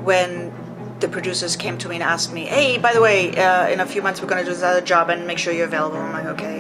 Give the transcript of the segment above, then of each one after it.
when the producers came to me and asked me, hey, by the way, in a few months we're going to do this other job and make sure you're available. I'm like, okay.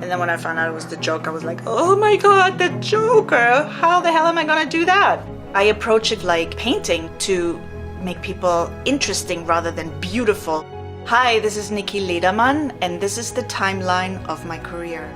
And then when I found out it was the Joker, I was like, oh my God, the Joker. How the hell am I going to do that? I approach it like painting, to make people interesting rather than beautiful. Hi, this is Nicki Ledermann, and this is the timeline of my career.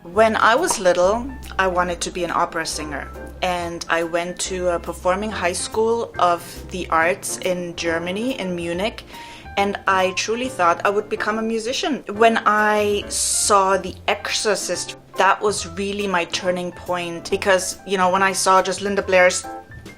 When I was little, I wanted to be an opera singer, and I went to a performing high school of the arts in Germany, in Munich, and I truly thought I would become a musician. When I saw The Exorcist, that was really my turning point, because, you know, when I saw just Linda Blair's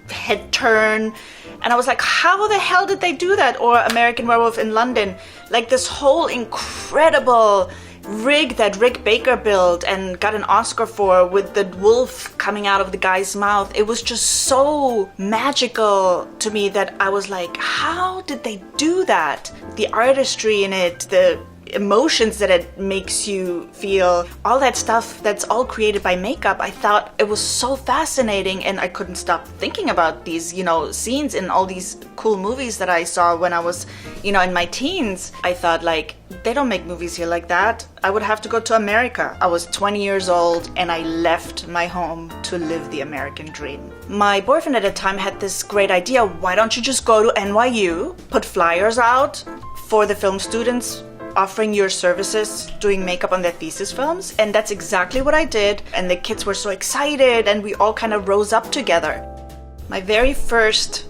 head turn, and I was like, how the hell did they do that? Or American Werewolf in London, like this whole incredible rig that Rick Baker built and got an Oscar for, with the wolf coming out of the guy's mouth. It was just so magical to me that I was like, how did they do that? The artistry in it, the emotions that it makes you feel, all that stuff that's all created by makeup. I thought it was so fascinating, and I couldn't stop thinking about these, you know, scenes in all these cool movies that I saw when I was, you know, in my teens. I thought, like, they don't make movies here like that. I would have to go to America. I was 20 years old and I left my home to live the American dream. My boyfriend at the time had this great idea. Why don't you just go to NYU, put flyers out for the film students offering your services doing makeup on their thesis films? And that's exactly what I did. And the kids were so excited, and we all kind of rose up together. My very first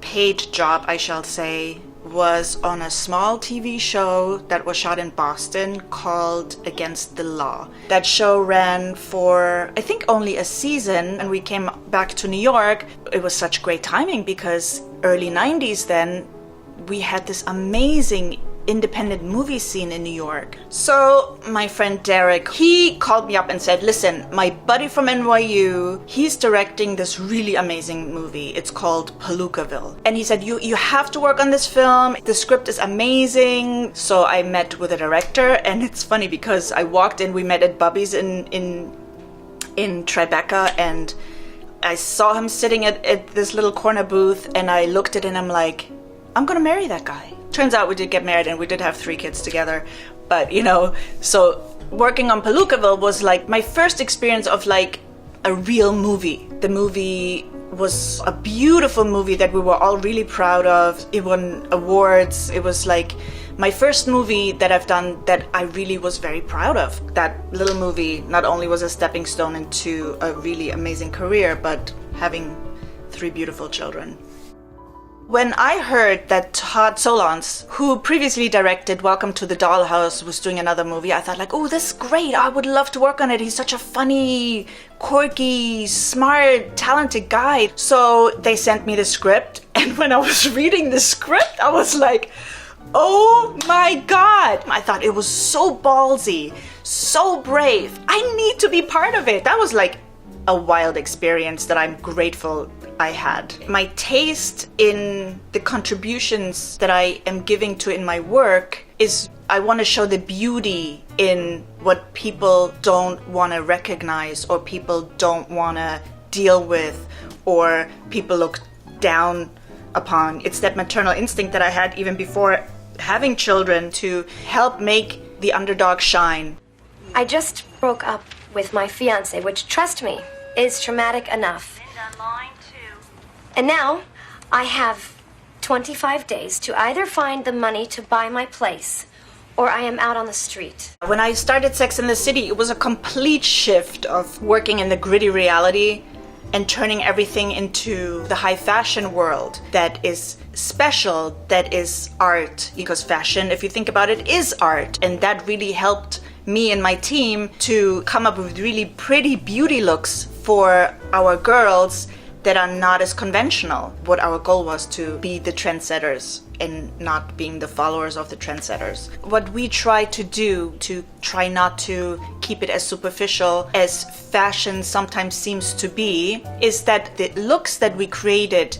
paid job, I shall say, was on a small TV show that was shot in Boston called Against the Law. That show ran for, I think, only a season, and we came back to New York. It was such great timing because early 90s then, we had this amazing independent movie scene in New York. So my friend Derek, he called me up and said, listen, my buddy from NYU, he's directing this really amazing movie. It's called Palookaville. And he said, you have to work on this film. The script is amazing. So I met with the director, and it's funny because I walked in, we met at Bubby's in Tribeca, and I saw him sitting at this little corner booth, and I looked at him and I'm like, I'm gonna marry that guy. Turns out we did get married and we did have 3 kids together. But, you know, so working on Palookaville was like my first experience of like a real movie. The movie was a beautiful movie that we were all really proud of. It won awards. It was like my first movie that I've done that I really was very proud of. That little movie not only was a stepping stone into a really amazing career, but having 3 beautiful children. When I heard that Todd Solondz, who previously directed Welcome to the Dollhouse, was doing another movie, I thought like, oh, this is great. I would love to work on it. He's such a funny, quirky, smart, talented guy. So they sent me the script. And when I was reading the script, I was like, oh my God. I thought it was so ballsy, so brave. I need to be part of it. That was like a wild experience that I'm grateful I had. My taste in the contributions that I am giving to in my work is I want to show the beauty in what people don't want to recognize, or people don't want to deal with, or people look down upon. It's that maternal instinct that I had even before having children, to help make the underdog shine. I just broke up with my fiance, which, trust me, is traumatic enough. And now I have 25 days to either find the money to buy my place, or I am out on the street. When I started Sex and the City, it was a complete shift of working in the gritty reality and turning everything into the high fashion world that is special, that is art. Because fashion, if you think about it, is art. And that really helped me and my team to come up with really pretty beauty looks for our girls that are not as conventional. What our goal was to be the trendsetters and not being the followers of the trendsetters. What we try to do to try not to keep it as superficial as fashion sometimes seems to be, is that the looks that we created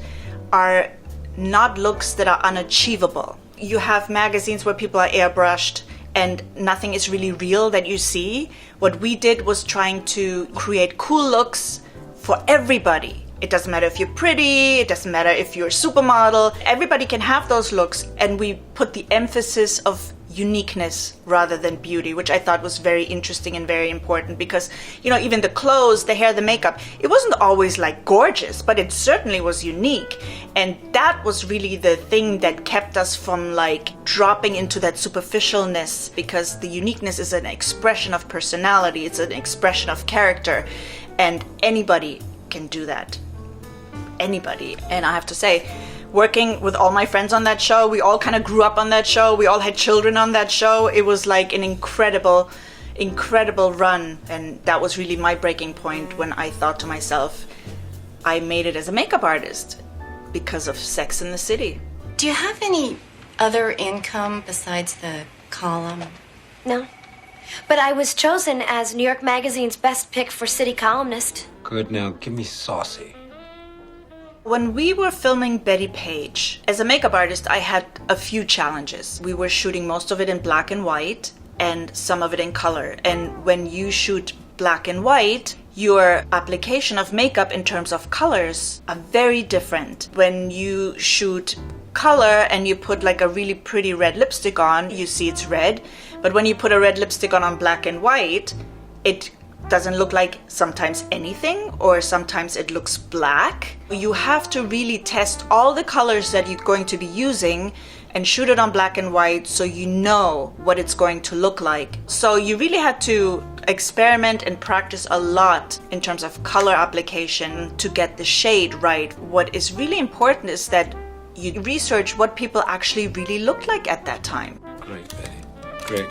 are not looks that are unachievable. You have magazines where people are airbrushed and nothing is really real that you see. What we did was trying to create cool looks for everybody, It doesn't matter if you're pretty, it doesn't matter if you're a supermodel. Everybody can have those looks, and we put the emphasis of uniqueness rather than beauty, which I thought was very interesting and very important because, you know, even the clothes, the hair, the makeup, it wasn't always like gorgeous, but it certainly was unique. And that was really the thing that kept us from like dropping into that superficialness, because the uniqueness is an expression of personality, it's an expression of character, and anybody can do that. Anybody. And I have to say, working with all my friends on that show, we all kind of grew up on that show. We all had children on that show. It was like an incredible, incredible run. And that was really my breaking point when I thought to myself, I made it as a makeup artist because of Sex in the City. Do you have any other income besides the column? No. But I was chosen as New York Magazine's best pick for city columnist. Good, now give me saucy. When we were filming Bettie Page, as a makeup artist, I had a few challenges. We were shooting most of it in black and white and some of it in color. And when you shoot black and white, your application of makeup in terms of colors are very different. When you shoot color and you put like a really pretty red lipstick on, you see it's red. But when you put a red lipstick on black and white, it doesn't look like sometimes anything, or sometimes it looks black. You have to really test all the colors that you're going to be using and shoot it on black and white so you know what it's going to look like. So you really had to experiment and practice a lot in terms of color application to get the shade right. What is really important is that you research what people actually really looked like at that time. Great, Betty. Great.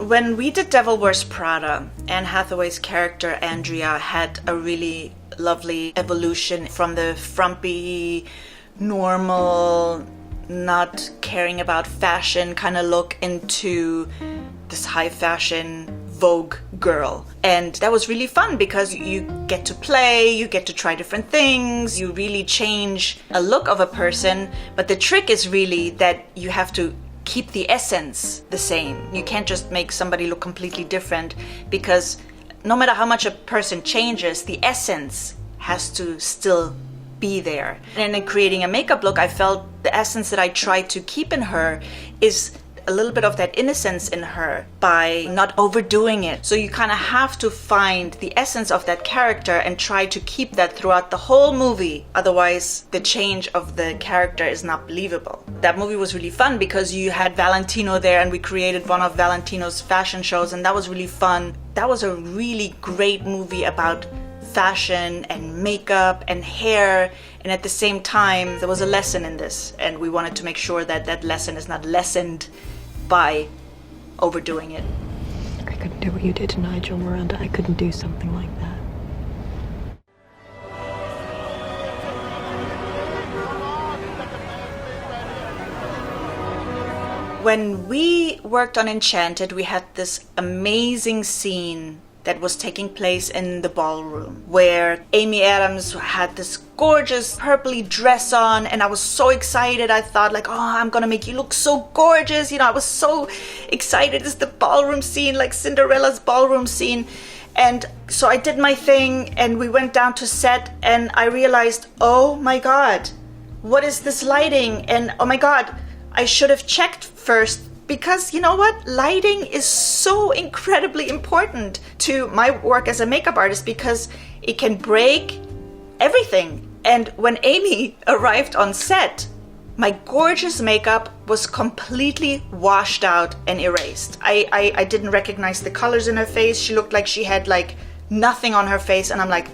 When we did Devil Wears Prada, Anne Hathaway's character Andrea had a really lovely evolution from the frumpy, normal, not caring about fashion kind of look into this high fashion Vogue girl. And that was really fun because you get to play, you get to try different things, you really change a look of a person. But the trick is really that you have to keep the essence the same. You can't just make somebody look completely different, because no matter how much a person changes, the essence has to still be there. And in creating a makeup look, I felt the essence that I tried to keep in her is a little bit of that innocence in her by not overdoing it. So you kind of have to find the essence of that character and try to keep that throughout the whole movie. Otherwise, the change of the character is not believable. That movie was really fun because you had Valentino there, and we created one of Valentino's fashion shows, and that was really fun. That was a really great movie about fashion and makeup and hair, and at the same time there was a lesson in this, and we wanted to make sure that that lesson is not lessened by overdoing it. I couldn't do what you did to Nigel, Miranda. I couldn't do something like that. When we worked on Enchanted, we had this amazing scene that was taking place in the ballroom, where Amy Adams had this gorgeous purpley dress on, and I was so excited. I thought like, oh, I'm gonna make you look so gorgeous. You know, I was so excited. It's the ballroom scene, like Cinderella's ballroom scene. And so I did my thing, and we went down to set, and I realized, oh my God, what is this lighting? And oh my God, I should have checked first, because you know what? Lighting is so incredibly important to my work as a makeup artist, because it can break everything. And when Amy arrived on set, my gorgeous makeup was completely washed out and erased. I didn't recognize the colors in her face. She looked like she had like nothing on her face, and I'm like,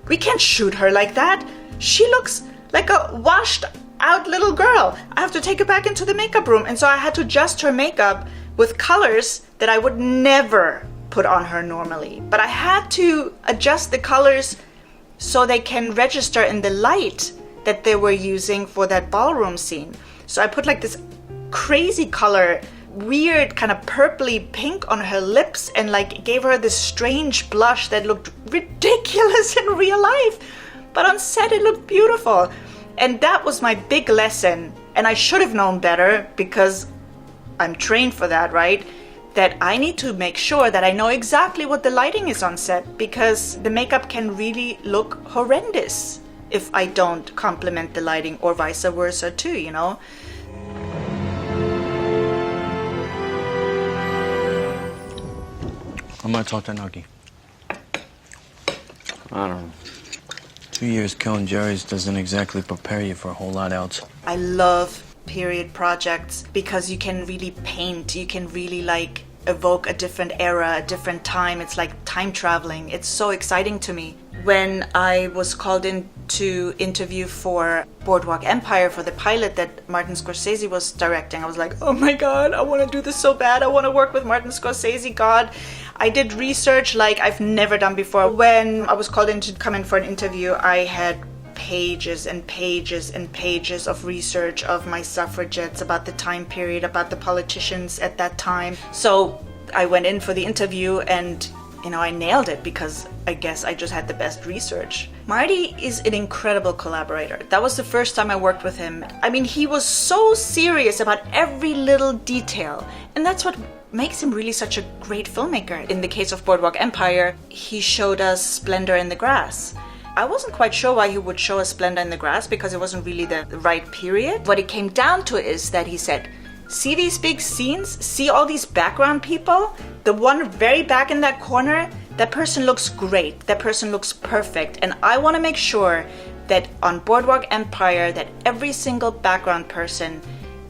we can't shoot her like that. She looks like a washed out little girl. I have to take her back into the makeup room. And so I had to adjust her makeup with colors that I would never put on her normally. But I had to adjust the colors so they can register in the light that they were using for that ballroom scene. So I put like this crazy color, weird kind of purpley pink on her lips, and like gave her this strange blush that looked ridiculous in real life. But on set it looked beautiful. And that was my big lesson And I should have known better because I'm trained for that, right? That I need to make sure that I know exactly what the lighting is on set, because the makeup can really look horrendous if I don't complement the lighting, or vice versa too, you know? I'm gonna talk to Nagi. I don't know. 2 years killing Jerry's doesn't exactly prepare you for a whole lot else. I love period projects because you can really paint, you can really like evoke a different era, a different time. It's like time traveling. It's so exciting to me. When I was called in to interview for Boardwalk Empire for the pilot that Martin Scorsese was directing, I was like, oh my God, I want to do this so bad. I want to work with Martin Scorsese. God, I did research like I've never done before. When I was called in to come in for an interview, I had pages and pages and pages of research of my suffragettes, about the time period, about the politicians at that time. So I went in for the interview and, you know, I nailed it because I guess I just had the best research. Marty is an incredible collaborator. That was the first time I worked with him. I mean, he was so serious about every little detail, and that's what makes him really such a great filmmaker. In the case of Boardwalk Empire, he showed us Splendor in the Grass. I wasn't quite sure why he would show us Splendor in the Grass because it wasn't really the right period. What it came down to is that he said, see these big scenes? See all these background people? The one very back in that corner, that person looks great. That person looks perfect. And I want to make sure that on Boardwalk Empire, that every single background person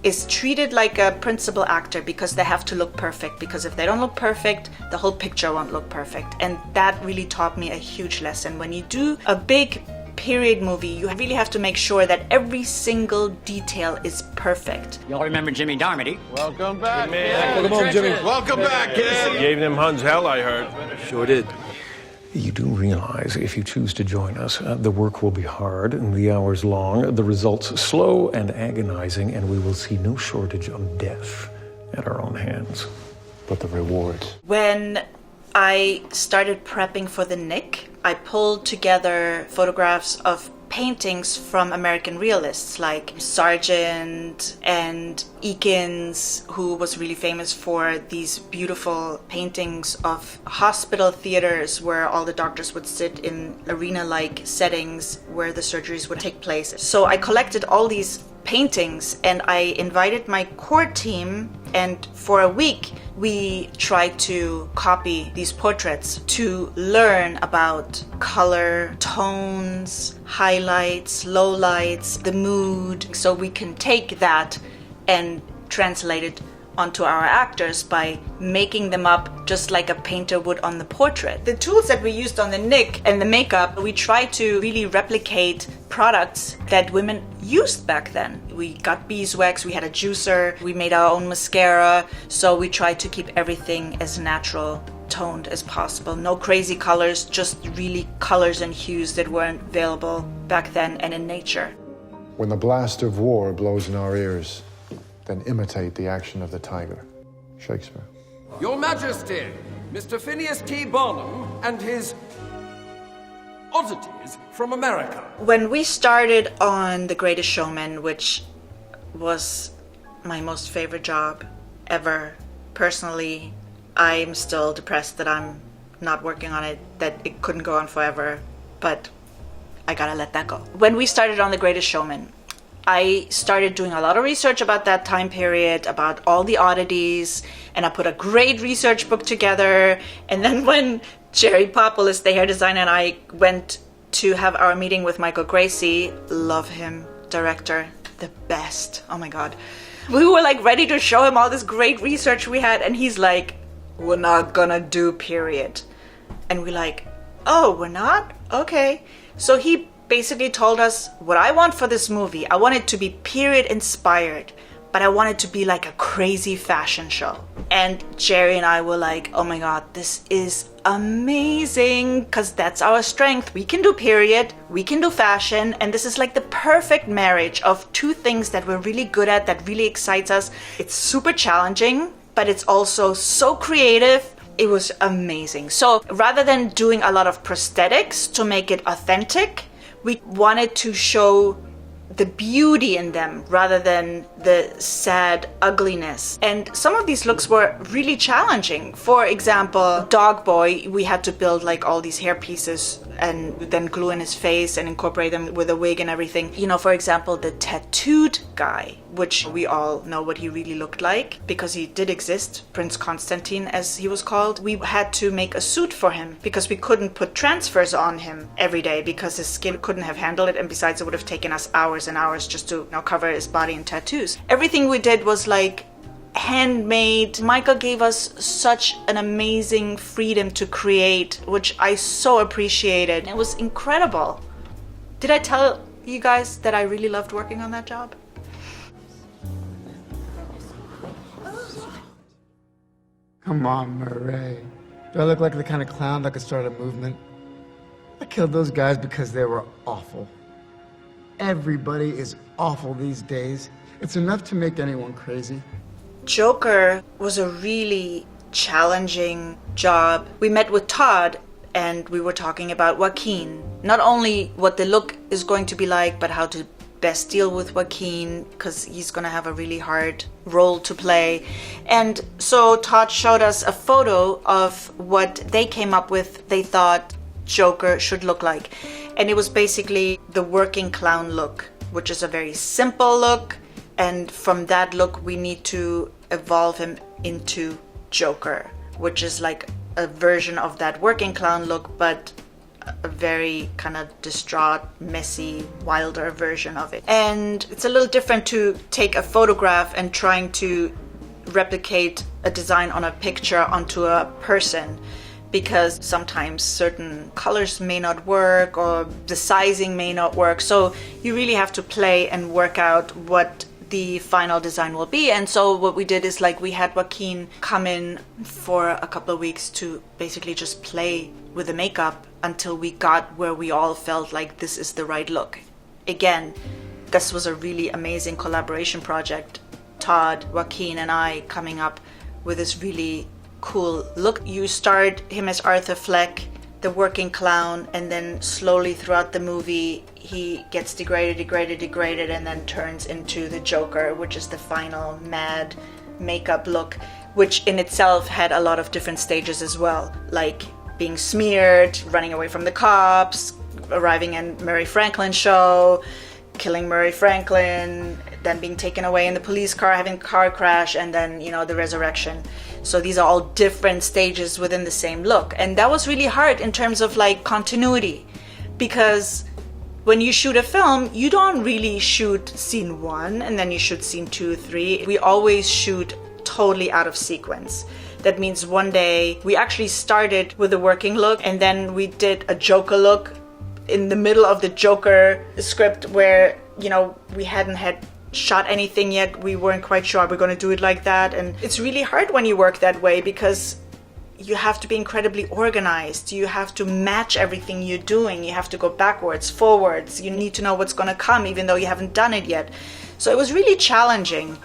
is treated like a principal actor because they have to look perfect. Because if they don't look perfect, the whole picture won't look perfect. And that really taught me a huge lesson. When you do a big period movie, you really have to make sure that every single detail is perfect. Y'all remember Jimmy Darmody? Welcome back. Welcome home, Jimmy. Welcome back, kid. Gave them Huns hell, I heard. Sure did. You do realize if you choose to join us, the work will be hard and the hours long, the results slow and agonizing, and we will see no shortage of death at our own hands. But the rewards. When I started prepping for the Knick, I pulled together photographs of paintings from American realists like Sargent and Eakins, who was really famous for these beautiful paintings of hospital theaters where all the doctors would sit in arena-like settings where the surgeries would take place. So I collected all these paintings and I invited my core team, and for a week we tried to copy these portraits to learn about color, tones, highlights, lowlights, the mood, so we can take that and translate it onto our actors by making them up just like a painter would on the portrait. The tools that we used on the Knick and the makeup, we tried to really replicate products that women used back then. We got beeswax, we had a juicer, we made our own mascara, so we tried to keep everything as natural toned as possible. No crazy colors, just really colors and hues that weren't available back then and in nature. When the blast of war blows in our ears, then imitate the action of the tiger. Shakespeare. Your Majesty, Mr. Phineas T. Barnum and his oddities from America. When we started on The Greatest Showman, which was my most favorite job ever, personally, I'm still depressed that I'm not working on it, that it couldn't go on forever, but I gotta let that go. When we started on The Greatest Showman, I started doing a lot of research about that time period, about all the oddities, and I put a great research book together. And then when Jerry Popoulis, the hair designer, and I went to have our meeting with Michael Gracie, love him, director, the best, oh my God. We were like ready to show him all this great research we had, and he's like, we're not gonna do period. And we're like, oh, we're not? Okay. So he basically told us what I want for this movie. I want it to be period inspired, but I want it to be like a crazy fashion show. And Jerry and I were like, oh my God, this is amazing, because that's our strength. We can do period, we can do fashion, and this is like the perfect marriage of two things that we're really good at, that really excites us. It's super challenging, but it's also so creative. It was amazing. So rather than doing a lot of prosthetics to make it authentic, we wanted to show the beauty in them rather than the sad ugliness. And some of these looks were really challenging. For example, Dog Boy, we had to build like all these hair pieces and then glue in his face and incorporate them with a wig and everything. You know, for example, the tattooed guy, which we all know what he really looked like because he did exist, Prince Constantine as he was called. We had to make a suit for him because we couldn't put transfers on him every day because his skin couldn't have handled it, and besides it would have taken us hours and hours just to, you know, cover his body in tattoos. Everything we did was like handmade. Michael gave us such an amazing freedom to create, which I so appreciated. It was incredible. Did I tell you guys that I really loved working on that job? Come on, Murray. Do I look like the kind of clown that could start a movement? I killed those guys because they were awful. Everybody is awful these days. It's enough to make anyone crazy. Joker was a really challenging job. We met with Todd and we were talking about Joaquin. Not only what the look is going to be like, but how to best deal with Joaquin, because he's going to have a really hard role to play. And so Todd showed us a photo of what they came up with, they thought Joker should look like. And it was basically the working clown look, which is a very simple look. And from that look, we need to evolve him into Joker, which is like a version of that working clown look, but a very kind of distraught, messy, wilder version of it. And it's a little different to take a photograph and trying to replicate a design on a picture onto a person, because sometimes certain colors may not work or the sizing may not work. So you really have to play and work out what the final design will be. And so what we did is like we had Joaquin come in for a couple of weeks to basically just play with the makeup until we got where we all felt like this is the right look. Again, this was a really amazing collaboration project. Todd, Joaquin and I coming up with this really cool look. You start him as Arthur Fleck, the working clown, and then slowly throughout the movie he gets degraded, and then turns into the Joker, which is the final mad makeup look, which in itself had a lot of different stages as well, like being smeared, running away from the cops, arriving in Murray Franklin's show, killing Murray Franklin, then being taken away in the police car, having a car crash, and then, you know, the resurrection. So these are all different stages within the same look. And that was really hard in terms of like continuity, because when you shoot a film, you don't really shoot scene 1 and then you shoot scene 2, 3. We always shoot totally out of sequence. That means one day we actually started with a working look and then we did a Joker look in the middle of the Joker script where, you know, we hadn't had shot anything yet. We weren't quite sure we're going to do it like that. And it's really hard when you work that way because you have to be incredibly organized. You have to match everything you're doing. You have to go backwards, forwards. You need to know what's going to come even though you haven't done it yet. So it was really challenging.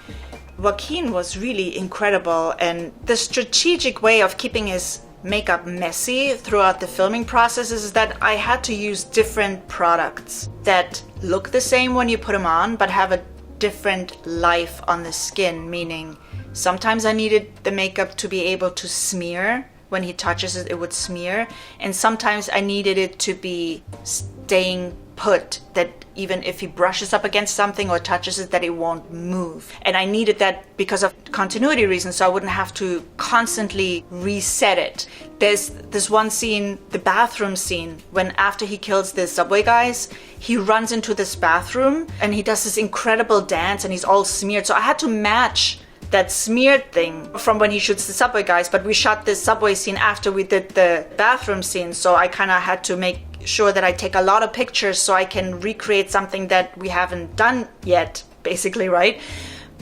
Joaquin was really incredible, and the strategic way of keeping his makeup messy throughout the filming process is that I had to use different products that look the same when you put them on but have a different life on the skin, meaning sometimes I needed the makeup to be able to smear. When he touches it, it would smear. And sometimes I needed it to be staying put, that even if he brushes up against something or touches it, that it won't move. And I needed that because of continuity reasons, so I wouldn't have to constantly reset it. There's this one scene, the bathroom scene, when after he kills the subway guys, he runs into this bathroom and he does this incredible dance and he's all smeared. So I had to match that smeared thing from when he shoots the subway guys, but we shot this subway scene after we did the bathroom scene, so I kind of had to make sure that I take a lot of pictures so I can recreate something that we haven't done yet, basically, right?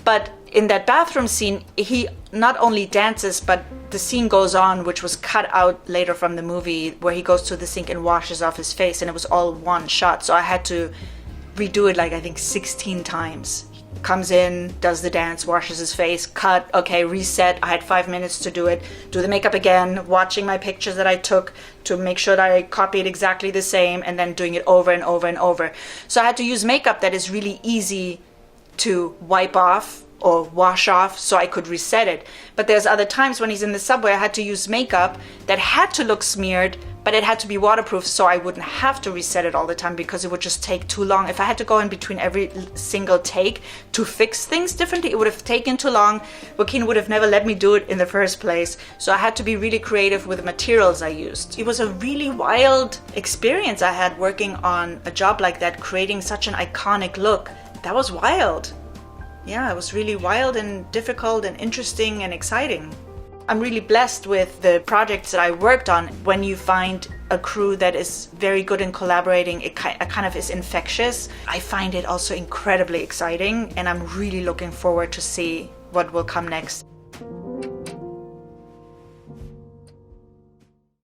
But in that bathroom scene, he not only dances, but the scene goes on, which was cut out later from the movie, where he goes to the sink and washes off his face, and it was all one shot, so I had to redo it like I think 16 times. comes in, does the dance, washes his face, cut, okay, reset. I had 5 minutes to do it. Do the makeup again, watching my pictures that I took to make sure that I copied exactly the same, and then doing it over and over and over. So I had to use makeup that is really easy to wipe off or wash off so I could reset it. But there's other times when he's in the subway, I had to use makeup that had to look smeared, but it had to be waterproof so I wouldn't have to reset it all the time because it would just take too long. If I had to go in between every single take to fix things differently, it would have taken too long. Joaquin would have never let me do it in the first place. So I had to be really creative with the materials I used. It was a really wild experience I had working on a job like that, creating such an iconic look. That was wild. Yeah, it was really wild and difficult and interesting and exciting. I'm really blessed with the projects that I worked on. When you find a crew that is very good in collaborating, it kind of is infectious. I find it also incredibly exciting, and I'm really looking forward to see what will come next.